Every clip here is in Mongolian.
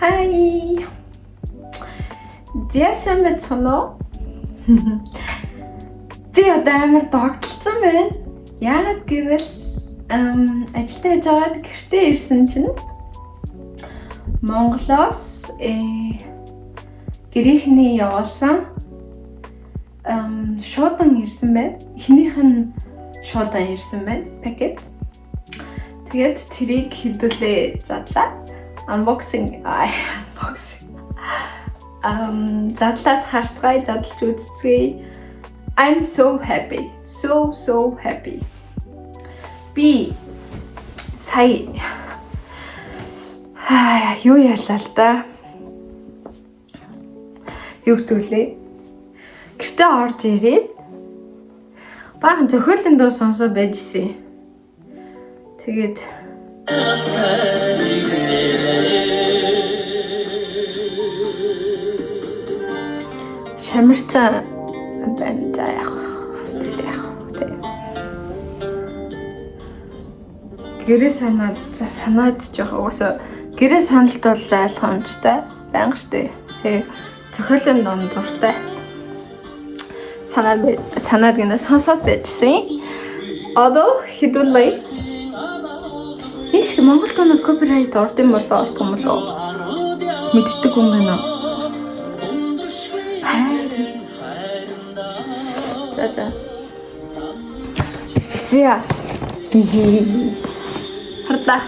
Hi. Зяасан бацхано. Би одоо амар догтлцсан байна. Яагаад гэвэл ажилдаа яж байгаад гэртээ ирсэн чинь Монголоос гэрийнхний явуулсан шуудан ирсэн байна. Эхнийх нь шуудан ирсэн байна. Пакет. Тэгээд тэрийг хэдүүлээ задлаа. Unboxing. Задлаад харцгаая, задлж үзцгээе. I'm so happy. So happy. Би сая юу ялаа л да. Юу гтүүлээ. Гэртээ орж ирээд баахан зохиолын дуу сонсоо байжсэн. Тэгээд шамарцаа байна яах вэ? Гэрээ санаад жоох уусаа гэрээ саналт бол ойлгомжтой байнга штэ. Тэгээ зохиолын дуу дуртай. Санаад гинэ сонсоод байжсэн. Одоо хэдүүлээ. Их Монгол дунууд копирайт ордон болоо орох юм болоо. Мэддэг юм байна уу? Зя. Хардаа.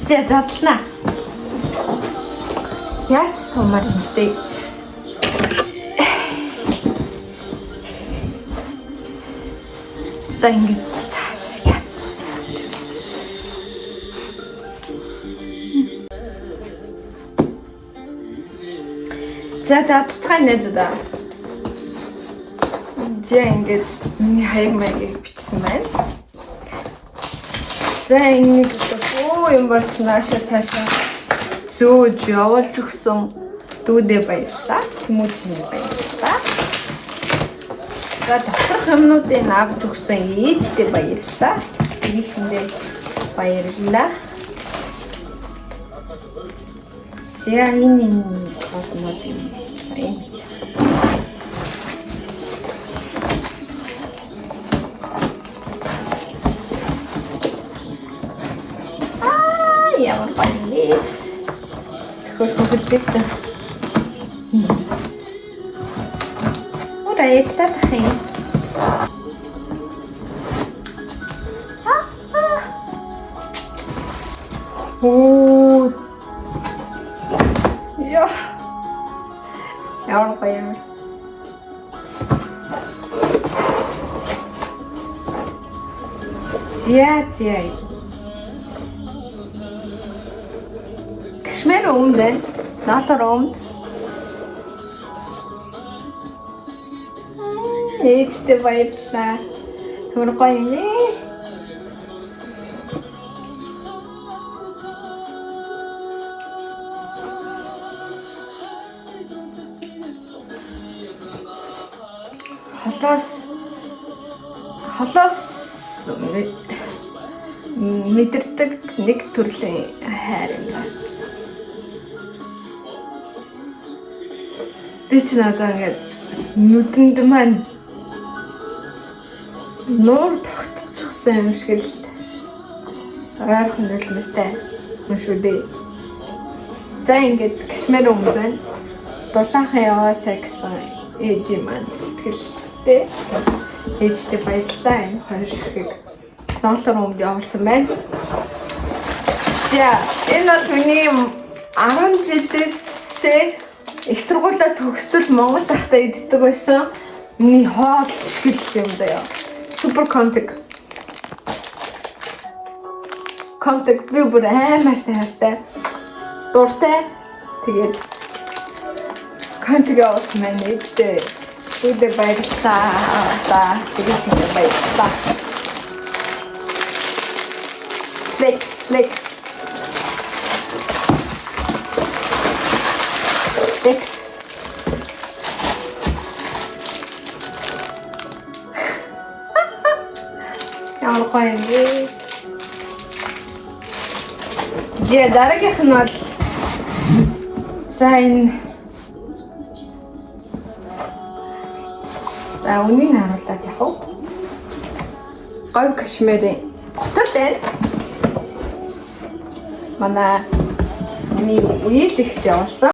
Зя задлаа. Яаж сумаар юм бэ? За ингэ яаж суусаа. За задлцгаая нэ зүдаа. За ингэ миний хаяг маягийг бичсэн байна. За ингэ юм болж наашаа цаашаа зөөж явуулж өгсөн дүүдээ баярлалаа. Хүмүүжний баярлалаа. За доторх юмнуудыг авч өгсөн ээжтэй баярлалаа. Ийхэндээ баярлалаа. Зя энэ хатмод юм. Сайн. Ямар баярлалаа. Хөлөглөсөн. Баярлалаа тахын. Оо. Яа. Ямар баяр. Зя. Кашмир өмдөн, ноолор өмд. Ээжтэй баярлалаа. Ямар гоё юм бэ? Холоос мэдэрдэг нэг төрлийн хайр юм байна. Би ч надаа ингээд нүдэнд маань нуур тогтчихсан юм шиг л ойрхон нөлмөстэй юм шүү дээ. За ингээд кашмир өмд байна. Дулаахан яваасаа гэсэн ээж маань сэтгэлтэй. Ээжтэй баярлалаа энэ хоёр ширхэг ноолор өмд явуулсан байна. За энэ бол миний 10 жилээс их сургуулаа төгсдөл Монгол тахта иддэг байсан. Миний хоол шиг юм даа. Супер контик би бүр амар таартай. Дуртай. Тэгээд контик явуулсан байна ээжтэй. Үдэ баярлалаа. Тэгээд баярлалаа. Flex. Ямар гоё юм бэ? Тэгээ дараагийнх нь бол за энэ за үнийг харуулад явах. Говь кашмирын готол байна. Манай миний үеэлэгч явуулсан.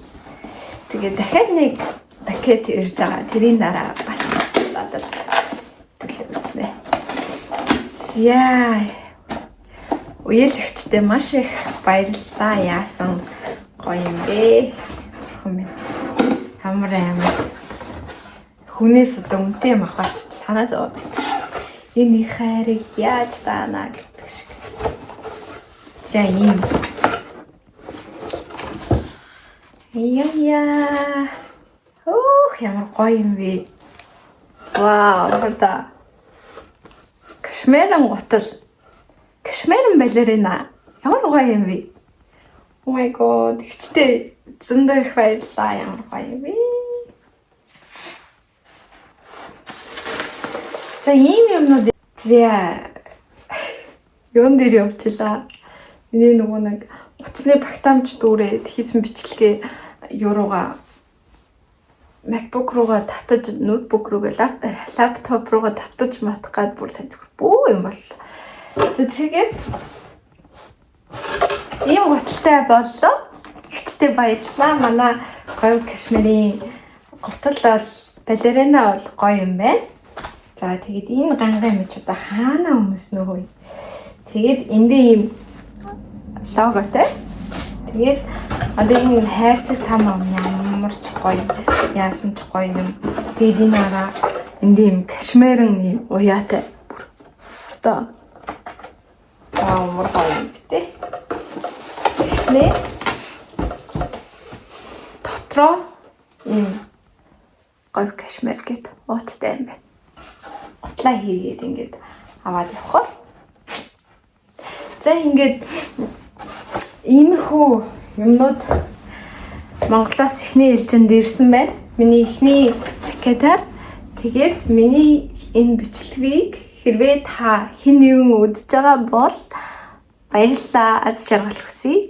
Тэгээ дахиад нэг пакет ирж байгаа. Тэрийн дараа бас задарч төлөвлөснэ. Яа. Үеэлэгчтэй маш их баярлалаа. Яасан гоё юм бэ? Амар хүнээс одоо үнтэй юм авах санаа зовоод байна. Энэ хайрыг яаж таана гэдэг шиг. За ийм. Яа. Ямар гоё юм бэ? Вау, хараа. Кашмирын готол. Кашмирын балерина. Ямар гоё юм бэ? Oh my god, ихтэй зөндөө их баярлалаа. Ямар гоё юм бэ? За ийм юмнууд зя юун дээр явчихлаа. Миний нөгөө нэг утасны багтаамж дүүрээд хийсэн бичлэгээ юуруугаа MacBook руугаа татаж, ноутбук руугаа лаптоп руугаа татаж матах гад бүр сайжгүй бөө юм бол. За тэгээд ийм готалтай боллоо. Ихтэй баярлалаа. Манай говь кашмирын готол бол балерина бол гоё юм байна. За тэгээд энэ ганга юм чи одоо хаана хүмүүс нөгөө. Тэгээд эндээ ийм логотой. Тэгээд одоо энэ хайрцаг цам ямар ч гоё, яасан ч гоё юм. Тэгээд энэ араа эндээ ийм кашмирын ийм уяатай. Одоо амар гоё юм битээ. Тэгснэ. Дотроо ийм говь кашмир гэд ууттай юм байна. Готлаа хийгээд ингээд аваад явах. За ингээд иймэрхүү юмнууд Монголоос эхний ээлжинд ирсэн байна. Миний эхний пакетаар тэгээд миний энэ бичлэгийг хэрвээ та хэн нэгэн үзэж байгаа бол баярлалаа. Аз жаргал хүсье.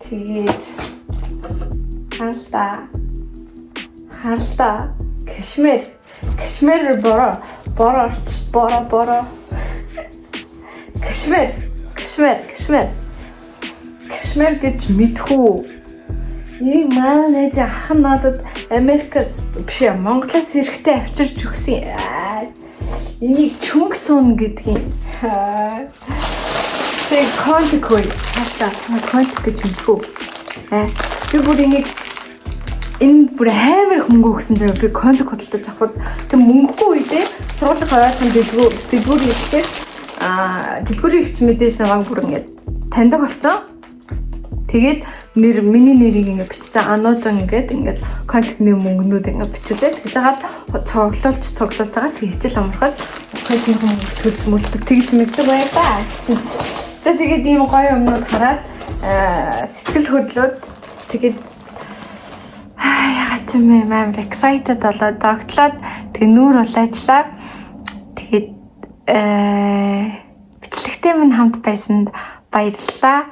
Тэгээд хаалта Кашмир бороо. Кашмир гэж мэдхүү. Энийг манай найз ах нь надад Америкаас биш Монголоос эрэхтэй авчирч өгсөн. Энийг чүнг суун гэдгийг. Тэг контикой хата контик гэж мэдхүү. Би бүр энийг энэ бүр амар их мөнгө өгсөн зэрэг би контик хөдөлж авахд тэг мөнгөгүй үедээ сургуулийн ойрхон дэлгүүр хийхдээ дэлгүүрийн ихч мэдээж намайг бүр ингээд таньдаг болсон. Тэгээд миний нэрийг ингээд бичсэн ануужан ингээд контикны мөнгнүүд ингээд бичүүлээд тэгж хагаад цуглуулж байгаа. Тэг хичээл амархад контикны мөнгө төлж мөлдөг тэгж мэддэг байлаа. За тэгээд ийм гоё юмнууд хараад сэтгэл хөдлөөд тэгээд яагаад ч юм амар excited болоод догтлоод тэг нүүр улайдлаа. Тэгээд бичлэгтэй минь хамт байсанд баярлалаа.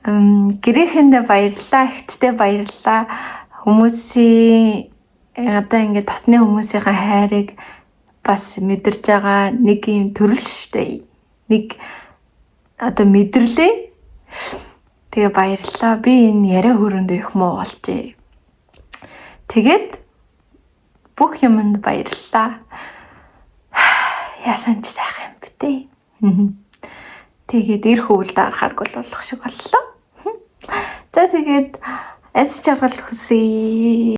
Гэрээхэндээ баярлалаа, ихтэй баярлалаа. Хүмүүсийн одоо ингээд дотны хүмүүсийн хайрыг бас мэдэрж байгаа нэг юм төрөл штэ. Нэг одоо мэдэрлээ. Тэгээ баярлалаа. Би энэ яриа хөрөнд их муу болжээ. Тэгээд бүх юмд баярлалаа. Яасан ч сайхан юм битээ. Тэгээд ирэх өвөлд арахаар болох шиг боллоо. За тэгээд аз жаргал хүсье.